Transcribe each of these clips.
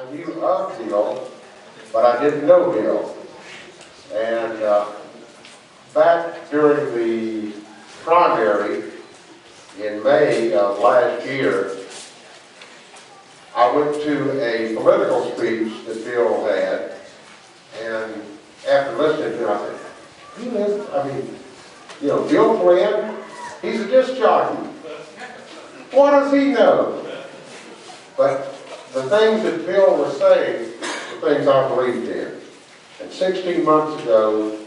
I knew of Bill, but I didn't know Bill. And back during the primary in May of last year, I went to a political speech that Bill had, and after listening to it, I said, Bill Flynn, he's a disc jockey. What does he know? But the things that Bill was saying were things I believed in. And 16 months ago,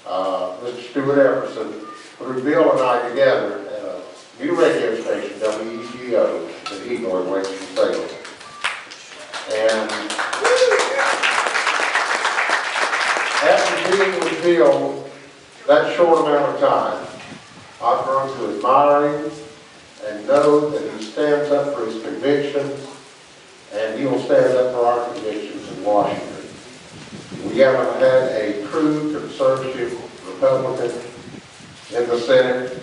Mr. Stuart Everson threw Bill and I together at a new radio station, WEGO, in Eagle in Winston-Salem. And after being with Bill that short amount of time, I've grown to admire him and know that he stands up for his convictions, and he will stand up for our convictions in Washington. We haven't had a true conservative Republican in the Senate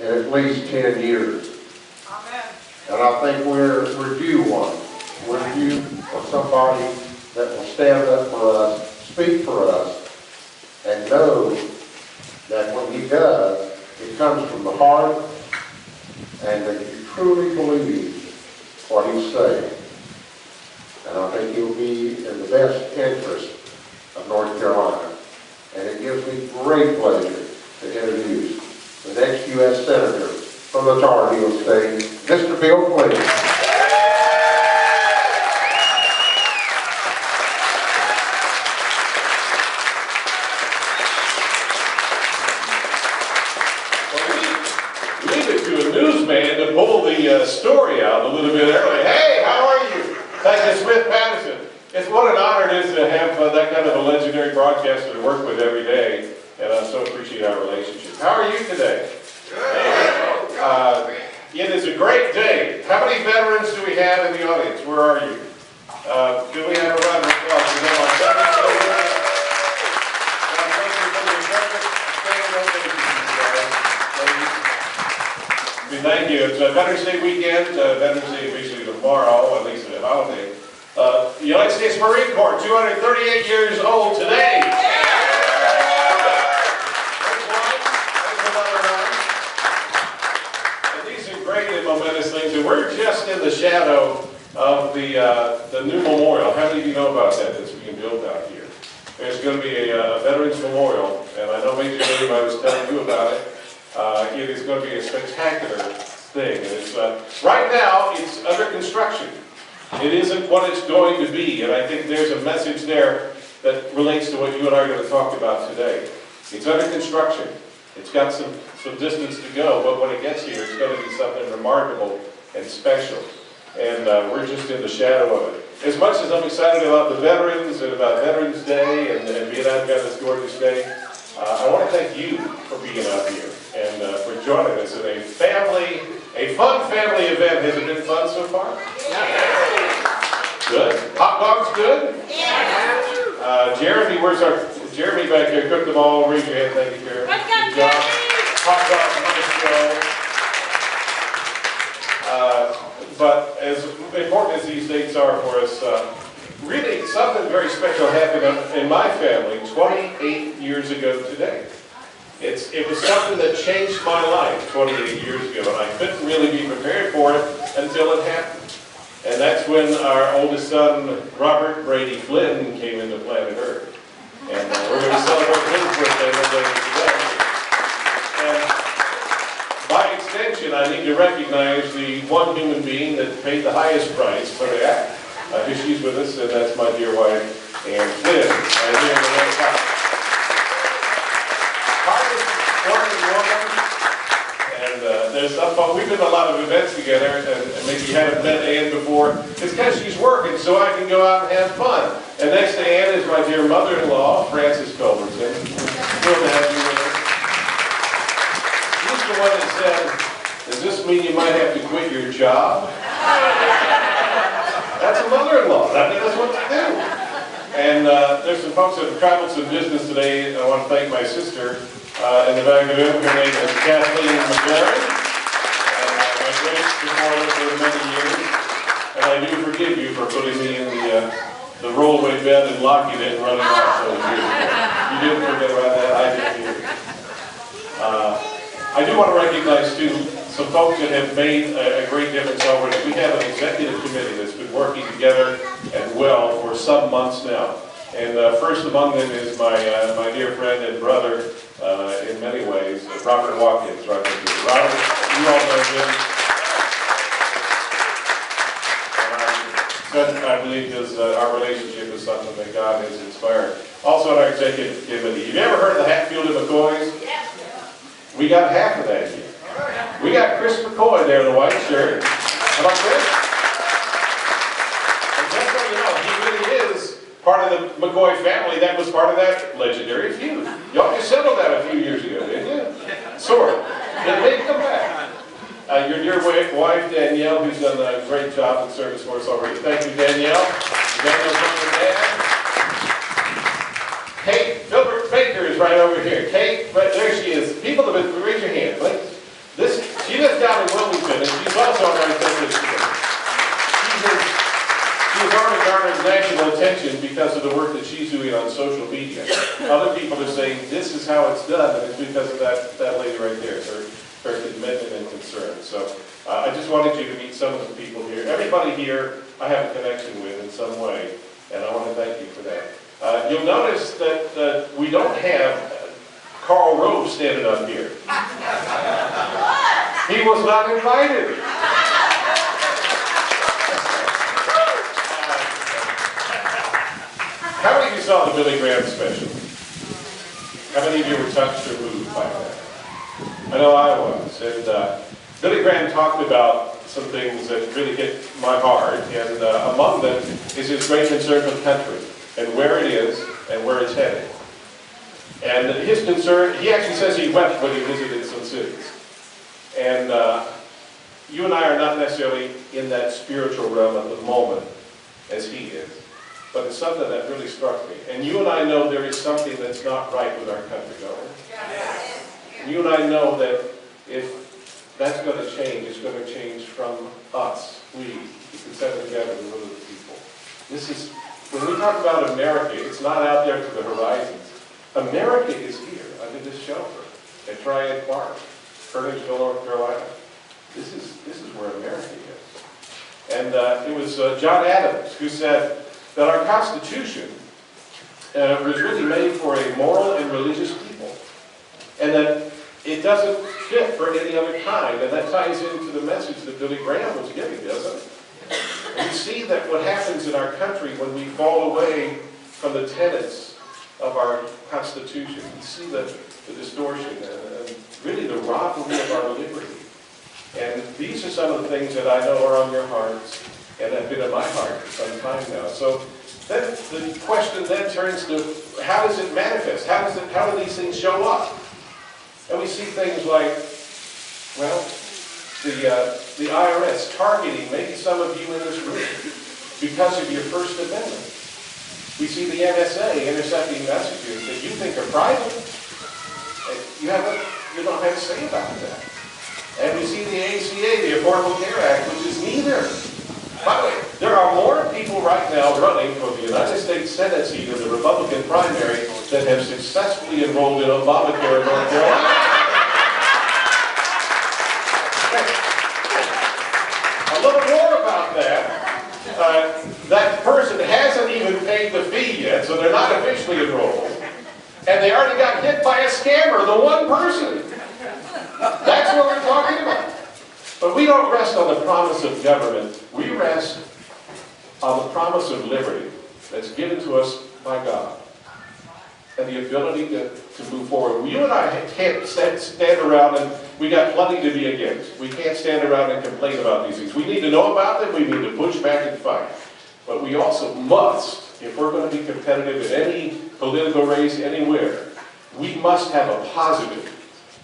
in at least 10 years. Amen. And I think we're due one. We're due for somebody that will stand up for us, speak for us, and know that when he does, it comes from the heart, and that he truly believes what he's saying. And I think he'll be in the best interest of North Carolina. And it gives me great pleasure to introduce the next U.S. Senator from the Tar Heel State, Mr. Bill Flynn. To pull the story out a little bit early. Hey, how are you? Thank you, Smith Patterson. It's what an honor it is to have that kind of a legendary broadcaster to work with every day, and I so appreciate our relationship. How are you today? Good. It is a great day. How many veterans do we have in the audience? Where are you? Do we have a round of applause? We have our veterans over there. Thank you. It's Veterans Day weekend. Veterans Day officially tomorrow, at least a holiday. The United States Marine Corps, 238 years old today. And these are great and momentous things. And we're just in the shadow of the new memorial. How many of you know about that that's being built out here? There's going to be a Veterans Memorial, and I know Major William, I was telling you about it. It is going to be a spectacular thing. And it's, right now, it's under construction. It isn't what it's going to be, and I think there's a message there that relates to what you and I are going to talk about today. It's under construction. It's got some distance to go, but when it gets here, it's going to be something remarkable and special. And we're just in the shadow of it. As much as I'm excited about the veterans and about Veterans Day and being out here on this gorgeous day, I want to thank you for being out here and for joining us in a fun family event. Has it been fun so far? Good. Hot dogs good? Yeah. Jeremy, where's Jeremy back there? Cooked them all. Raise your hand. Thank you, Jeremy. Good job. Hot dogs, nice show. But as important as these dates are for us, really something very special happened in my family 28 years ago today. It was something that changed my life 28 years ago, and I couldn't really be prepared for it until it happened. And that's when our oldest son, Robert Brady Flynn, came into planet Earth. And we're going to celebrate his birthday today. And by extension, I need to recognize the one human being that paid the highest price for the act. She's with us, and that's my dear wife, Ann Flynn. Right here in the next house. There's some fun. We've been to a lot of events together, and maybe you haven't met Ann before. It's because she's working, so I can go out and have fun. And next to Ann is my dear mother-in-law, Frances Culbertson. Thrilled to have you with us. She's the one that said, "Does this mean you might have to quit your job?" That's a mother-in-law. That's what they do. And there's some folks that have traveled some business today. I want to thank my sister in the back of it. Her name is Kathleen McLaren. My great supporter for many years. And I do forgive you for putting me in the rollaway bed and locking it and running off. So you didn't forget about that, I did too. I do want to recognize too some folks that have made a great difference already. We have an executive committee that's been working together and well for some months now. And first among them is my dear friend and brother in many ways, Robert Watkins, right here. Robert, you all know him. I believe our relationship is something that God has inspired. Also on our executive committee. Have you ever heard of the Hatfield and McCoys? We got half of that here. We got Chris McCoy there in the white shirt. How about Chris? And just so you know, he really is part of the McCoy family that was part of that legendary feud. Y'all just settled that a few years ago, didn't you? Sort of. It may come back. Your dear wife, Danielle, who's done a great job in service for us already. Thank you, Danielle. Danielle's from your dad. Kate Filbert Baker is right over here. Kate, right there she is. People have been, raise your hand, please. She lives down in Wilmington, and she's also on our executive committee. She's already garnered national attention because of the work that she's doing on social media. Other people are saying this is how it's done, and it's because of that lady right there, her commitment and concern. So I just wanted you to meet some of the people here. Everybody here I have a connection with in some way, and I want to thank you for that. You'll notice that we don't have Carl Rove standing up here. He was not invited. How many of you saw the Billy Graham special? How many of you were touched or moved by that? I know I was. And Billy Graham talked about some things that really hit my heart, and among them is his great concern for the country and where it is and where it's headed. And his concern, he actually says he wept when he visited some cities. And you and I are not necessarily in that spiritual realm at the moment as he is. But it's something that really struck me. And you and I know there is something that's not right with our country, don't we? Yes. And you and I know that if that's going to change, it's going to change from us. We can set it together with other people. This is, when we talk about America, it's not out there to the horizons. America is here under this shelter at Triad Park, Kernersville, North Carolina. This is where America is. And it was John Adams who said that our Constitution was really made for a moral and religious people, and that it doesn't fit for any other kind. And that ties into the message that Billy Graham was giving, doesn't it? And we see that what happens in our country when we fall away from the tenets of our Constitution. We see the distortion and really the robbery of our liberty. And these are some of the things that I know are on your hearts and have been in my heart for some time now. So then the question then turns to, how does it manifest? How do these things show up? And we see things like, well, the IRS targeting maybe some of you in this room because of your First Amendment. We see the NSA intercepting messages that you think are private. You don't have to say about that. And we see the ACA, the Affordable Care Act, which is neither. By the way, there are more people right now running for the United States Senate seat in the Republican primary that have successfully enrolled in Obamacare in North Carolina. A little more about that. That person hasn't even paid the fee yet, so they're not officially enrolled. And they already got hit by a scammer, the one person. That's what we're talking about. But we don't rest on the promise of government. We rest on the promise of liberty that's given to us by God. And the ability to move forward. You and I can't stand around and we got plenty to be against. We can't stand around and complain about these things. We need to know about them. We need to push back and fight. But we also must, if we're going to be competitive in any political race anywhere, we must have a positive,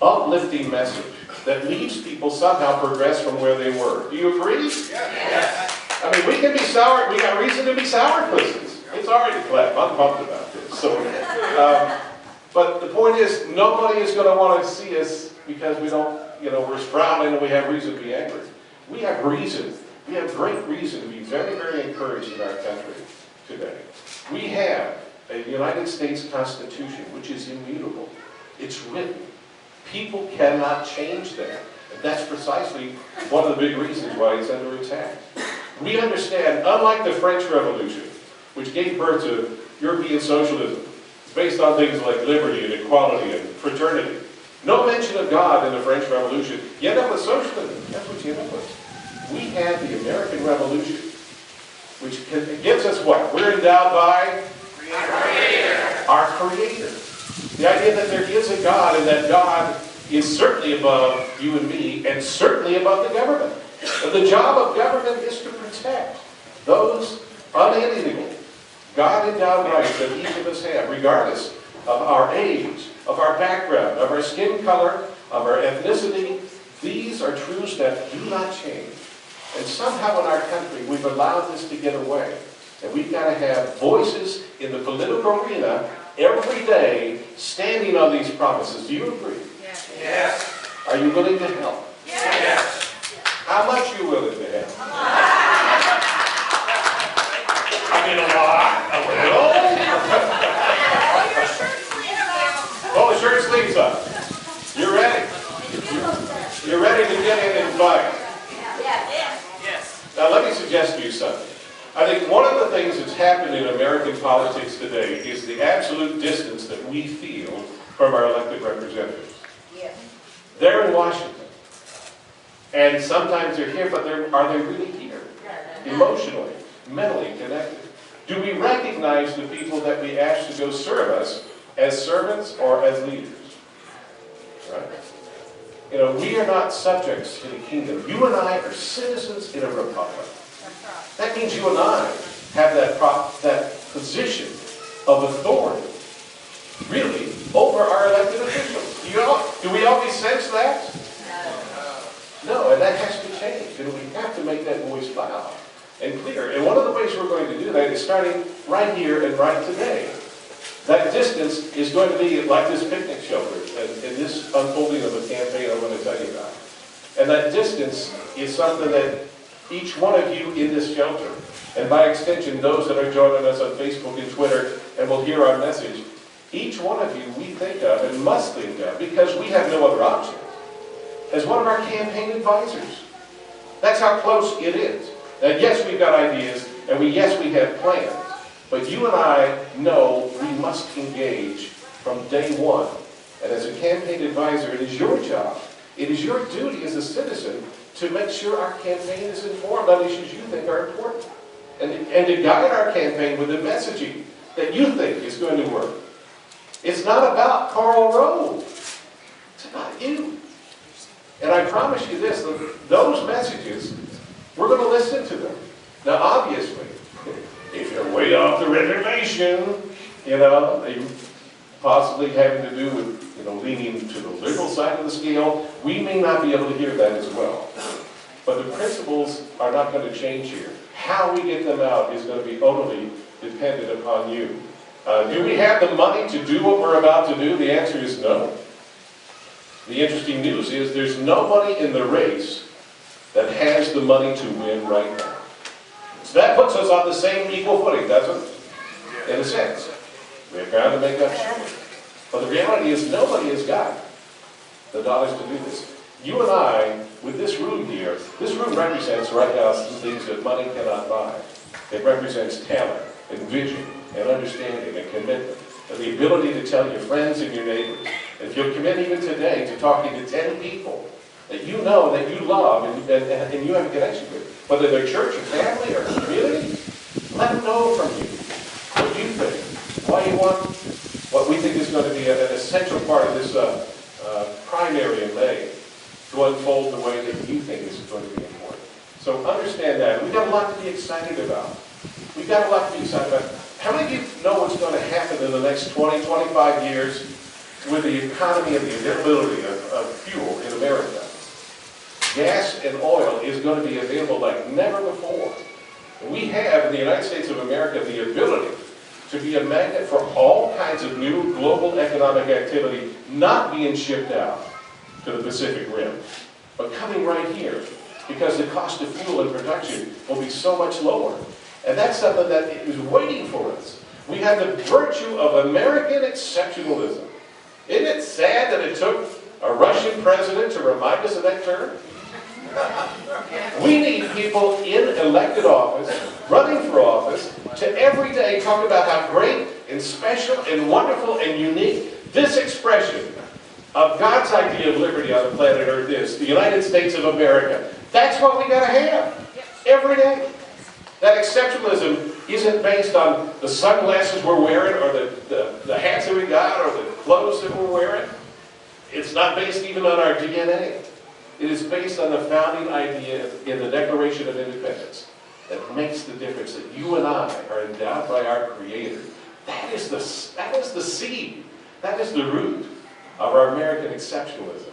uplifting message that leaves people somehow progress from where they were. Do you agree? Yes. I mean, we can be sour. We got reason to be sourpusses. It's already clapped. I'm pumped about this. So, but the point is, nobody is going to want to see us because we don't, we're sprouting and we have reason to be angry. We have reason We have great reason to be very, very encouraged in our country today. We have a United States Constitution which is immutable. It's written. People cannot change that. And that's precisely one of the big reasons why it's under attack. We understand, unlike the French Revolution, which gave birth to European socialism, based on things like liberty and equality and fraternity. No mention of God in the French Revolution. You end up with socialism. That's what you end up with. We had the American Revolution, which gives us what? We're endowed by our Creator. The idea that there is a God and that God is certainly above you and me and certainly above the government. And the job of government is to protect those unalienable, God-endowed rights that each of us have, regardless of our age, of our background, of our skin color, of our ethnicity. These are truths that do not change. And somehow in our country, we've allowed this to get away. And we've got to have voices in the political arena every day standing on these promises. Do you agree? Yes. Yes. Are you willing to help? Yes. How much are you willing to help? I mean, a lot. A little? Pull the shirt sleeves up. You're ready. You're ready to get in and fight. Yes. Now let me suggest to you something. I think one of the things that's happened in American politics today is the absolute distance that we feel from our elected representatives. Yes. They're in Washington. And sometimes they're here, but are they really here? Emotionally, mentally connected. Do we recognize the people that we ask to go serve us as servants or as leaders? Right? You know, we are not subjects to the kingdom. You and I are citizens in a republic. That means you and I have that position of authority, really, over our elected officials. Do we always sense that? No, and that has to change. And we have to make that voice loud and clear. And one of the ways we're going to do that is starting right here and right today. That distance is going to be like this picnic shelter and this unfolding of a campaign I'm going to tell you about. And that distance is something that each one of you in this shelter, and by extension those that are joining us on Facebook and Twitter and will hear our message, each one of you we think of and must think of, because we have no other option, as one of our campaign advisors. That's how close it is. And yes, we've got ideas, and yes, we have plans. But you and I know we must engage from day one. And as a campaign advisor, it is your job, it is your duty as a citizen to make sure our campaign is informed on issues you think are important. And to guide our campaign with the messaging that you think is going to work. It's not about Karl Rove. It's about you. And I promise you this, those messages, we're going to listen to them. Now obviously, if you're way off the reservation, you know, possibly having to do with, you know, leaning to the liberal side of the scale, we may not be able to hear that as well. But the principles are not going to change here. How we get them out is going to be utterly dependent upon you. Do we have the money to do what we're about to do? The answer is no. The interesting news is there's nobody in the race that has the money to win right now. So that puts us on the same equal footing, doesn't it? In a sense. We're bound to make up short. But the reality is nobody has got the dollars to do this. You and I, with this room here, this room represents right now some things that money cannot buy. It represents talent and vision and understanding and commitment and the ability to tell your friends and your neighbors. And if you'll commit even today to talking to 10 people that you know, that you love, and you have a connection with, whether they're church or family or community, let them know from you what you think, why you want what we think is going to be an essential part of this primary in May to unfold the way that you think is going to be important. So understand that. We've got a lot to be excited about. We've got a lot to be excited about. How many of you know what's going to happen in the next 20, 25 years with the economy and the availability of fuel in America? Gas and oil is going to be available like never before. And we have in the United States of America the ability to be a magnet for all kinds of new global economic activity not being shipped out to the Pacific Rim, but coming right here because the cost of fuel and production will be so much lower. And that's something that is waiting for us. We have the virtue of American exceptionalism. Isn't it sad that it took a Russian president to remind us of that term? We need people in elected office, running for office, to every day talk about how great and special and wonderful and unique this expression of God's idea of liberty on the planet Earth is, the United States of America. That's what we got to have every day. That exceptionalism isn't based on the sunglasses we're wearing or the hats that we got or the clothes that we're wearing. It's not based even on our DNA. It is based on the founding idea in the Declaration of Independence that makes the difference, that you and I are endowed by our Creator. That is the seed. That is the root of our American exceptionalism.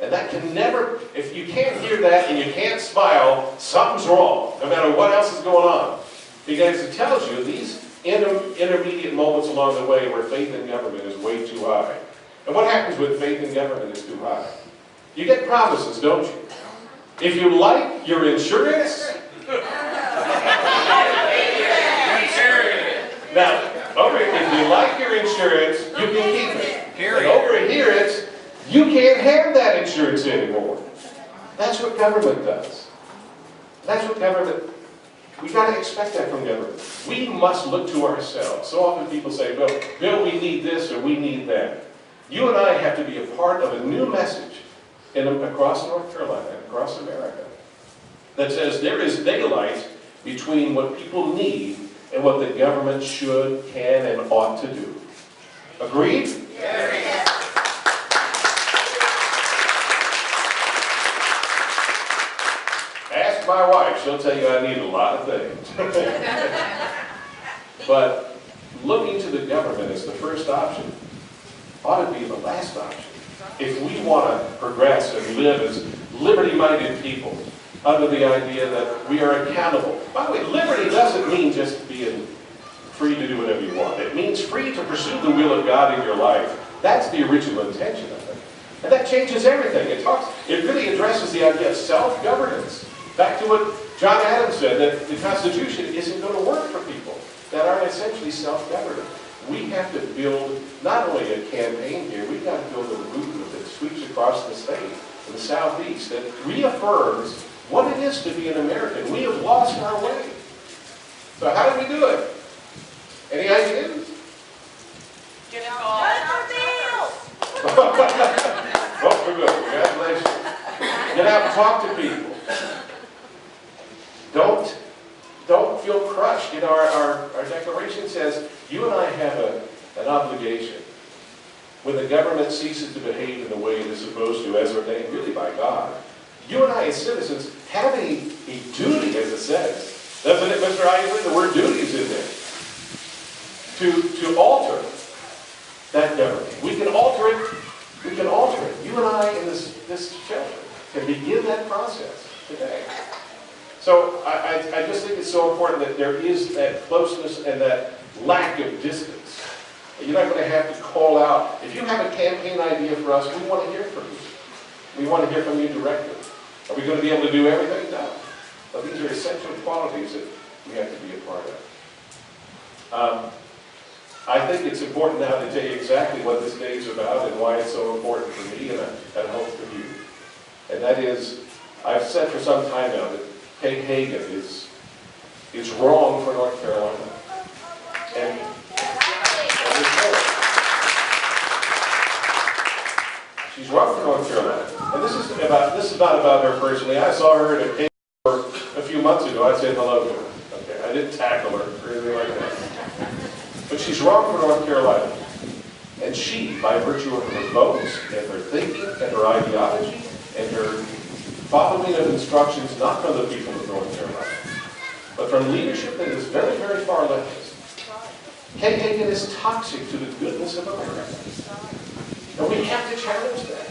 And that can never, if you can't hear that and you can't smile, something's wrong, no matter what else is going on. Because it tells you these intermediate moments along the way where faith in government is way too high. And what happens when faith in government is too high? You get promises, don't you? If you like your insurance, now, if you like your insurance, you can keep it. And over here it's, you can't have that insurance anymore. That's what government does. That's what government, we got to expect that from government. We must look to ourselves. So often people say, well, Bill, we need this or we need that. You and I have to be a part of a new message across North Carolina, across America, that says there is daylight between what people need and what the government should, can, and ought to do. Agreed? Yes. Ask my wife, she'll tell you I need a lot of things. But looking to the government as the first option ought to be the last option. If we want to progress and live as liberty-minded people under the idea that we are accountable. By the way, liberty doesn't mean just being free to do whatever you want. It means free to pursue the will of God in your life. That's the original intention of it. And that changes everything. It really addresses the idea of self-governance. Back to what John Adams said, that the Constitution isn't going to work for people that are essentially self-governed. We have to build not only a campaign here, we've got to build a movement that sweeps across the state, in the Southeast, that reaffirms what it is to be an American. We have lost our way. So how do we do it? Any ideas? Get involved. Oh, we're good. Congratulations. Get out and talk to people. Don't feel crushed. You know, our declaration says you and I have an obligation. When the government ceases to behave in the way it is supposed to, as ordained really by God, you and I as citizens have a duty, as it says. Doesn't it, Mr. Isley? The word duty is in there. To alter that government. We can alter it. We can alter it. You and I in this shelter can begin that process today. So I just think it's so important that there is that closeness and that lack of distance. You're not going to have to call out. If you have a campaign idea for us, we want to hear from you. We want to hear from you directly. Are we going to be able to do everything? No. But these are essential qualities that we have to be a part of. I think it's important now to tell you exactly what this day is about and why it's so important for me and I hope for you. And that is, I've said for some time now that Kay Hagan is wrong for North Carolina. And she's wrong for North Carolina. And this is not about her personally. I saw her at a Kay a few months ago. I said hello to her. Okay, I didn't tackle her or anything like that. But she's wrong for North Carolina. And she, by virtue of her votes and her thinking and her ideology and her following of instructions not from the people of North Carolina, but from leadership that is very, very far leftist. Kay Hagan is toxic to the goodness of America. And we have to challenge that.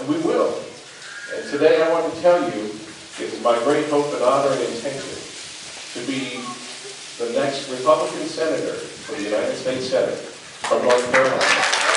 And we will. And today I want to tell you, it is my great hope and honor and intention to be the next Republican senator for the United States Senate from North Carolina.